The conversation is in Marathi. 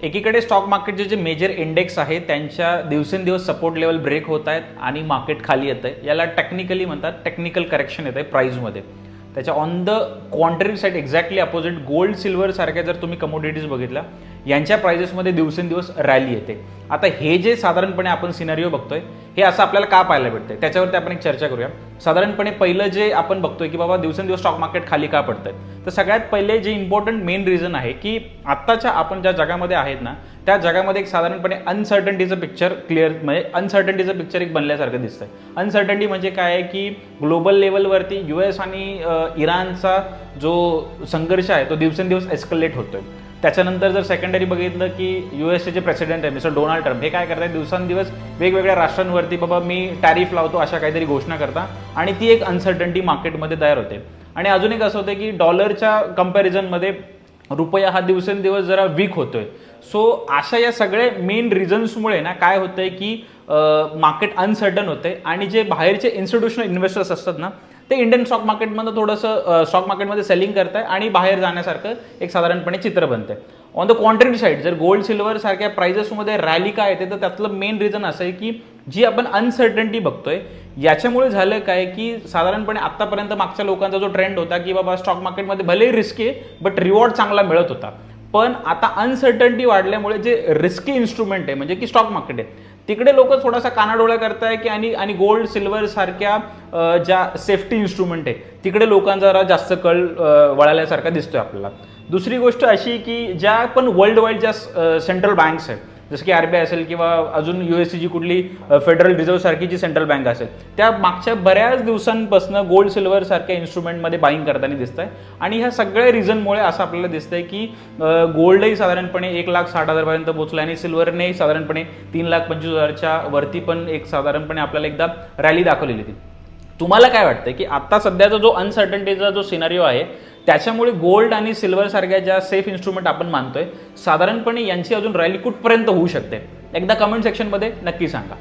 एकीकडे स्टॉक मार्केटचे जे मेजर इंडेक्स आहे त्यांच्या दिवसेंदिवस सपोर्ट लेवल ब्रेक होत आहेत आणि मार्केट खाली येत आहे. याला टेक्निकली म्हणतात, टेक्निकल करेक्शन येत आहे प्राईजमध्ये. त्याच्या on the contrary side exactly opposite gold silver सारख्या जर तुम्ही कमोडिटीज बघितल्या यांच्या प्राइजेसमध्ये दिवसेंदिवस रॅली येते. आता हे जे साधारणपणे आपण सिनारिओ बघतोय हे असं आपल्याला का पाहायला भेटतंय त्याच्यावरती आपण एक चर्चा करूया. साधारणपणे पहिलं जे आपण बघतोय की बाबा दिवसेंदिवस स्टॉक मार्केट खाली का पडतंय, तर सगळ्यात पहिले जे इम्पॉर्टंट मेन रिझन आहे की आत्ताच्या आपण ज्या जगामध्ये आहेत ना त्या जगामध्ये एक साधारणपणे अनसर्टन्टीचं पिक्चर क्लिअर, म्हणजे अनसर्टन्टीचं पिक्चर एक बनल्यासारखं दिसतंय. अनसर्टन्टी म्हणजे काय आहे की ग्लोबल लेवलवरती US आणि इराणचा जो संघर्ष आहे तो दिवसेंदिवस एस्कलेट होतोय. त्याच्यानंतर जर सेकंडरी बघितलं की USचे जे प्रेसिडेंट आहे मिस्टर डोनाल्ड ट्रम्प हे काय करतात, दिवसांदिवस वेगवेगळ्या राष्ट्रांवरती बाबा मी टॅरिफ लावतो अशा काहीतरी घोषणा करता आणि ती एक अनसर्टन्टी मार्केटमध्ये तयार होते. आणि अजून एक असं होतं की डॉलरच्या कंपॅरिझनमध्ये रुपया हा दिवसेंदिवस जरा वीक होतोय. सो अशा या सगळ्या मेन रिझन्समुळे ना काय होतंय की मार्केट अनसर्टन होते आणि जे बाहेरचे इन्स्टिट्यूशनल इन्व्हेस्टर्स असतात ना ते इंडियन स्टॉक मार्केटमध्ये थोडंसं स्टॉक मार्केटमध्ये सेलिंग करत आहे आणि बाहेर जाण्यासारखं एक साधारणपणे चित्र बनतंय. ऑन द कॉन्ट्ररी साईड जर गोल्ड सिल्वर सारख्या प्राइजेसमध्ये रॅली काय येते तर त्यातलं मेन रिझन असं आहे की जी आपण अनसर्टन्टी बघतोय याच्यामुळे झालं काय की साधारणपणे आतापर्यंत मागच्या लोकांचा जो ट्रेंड होता की बाबा स्टॉक मार्केटमध्ये भलेही रिस्की आहे बट रिवॉर्ड चांगला मिळत होता. पण आता अनसर्टन्टी वाढल्यामुळे जे रिस्की इन्स्ट्रुमेंट आहे म्हणजे की स्टॉक मार्केट आहे तिकडे लोक थोडासा कानाडोळा करताय की आणि गोल्ड सिल्वर सारख्या ज्या सेफ्टी इन्स्ट्रुमेंट आहे तिकडे लोकांचा जरा जास्त कल वळाल्यासारखा दिसतोय आपल्याला. दुसरी गोष्ट अशी की ज्या पण वर्ल्ड वाईड ज्या सेंट्रल बँक्स आहेत जसं की RBI असेल किंवा अजून USची जी कुठली फेडरल रिझर्व्ह सारखी जी सेंट्रल बँक असेल त्या मागच्या बऱ्याच दिवसांपासून गोल्ड सिल्वर सारख्या इन्स्ट्रुमेंटमध्ये बाईंग करताना दिसत आहे. आणि ह्या सगळ्या रिझनमुळे असं आपल्याला दिसतंय की गोल्डही साधारणपणे 1,60,000 पर्यंत पोहोचला आणि सिल्वरनेही साधारणपणे 3,25,000च्या वरती पण एक साधारणपणे आपल्याला एकदा रॅली दाखवलेली होती. तुम्हाला काय वाटतं की आता सध्याचा जो अनसर्टन्टीचा जो सिनारिओ आहे त्याच्यामुळे गोल्ड आणि सिल्वर सारख्या ज्या सेफ इन्स्ट्रुमेंट आपण मानतोय साधारणपणे यांची अजून रॅली कुठपर्यंत होऊ शकते, एकदा कमेंट सेक्शनमध्ये नक्की सांगा.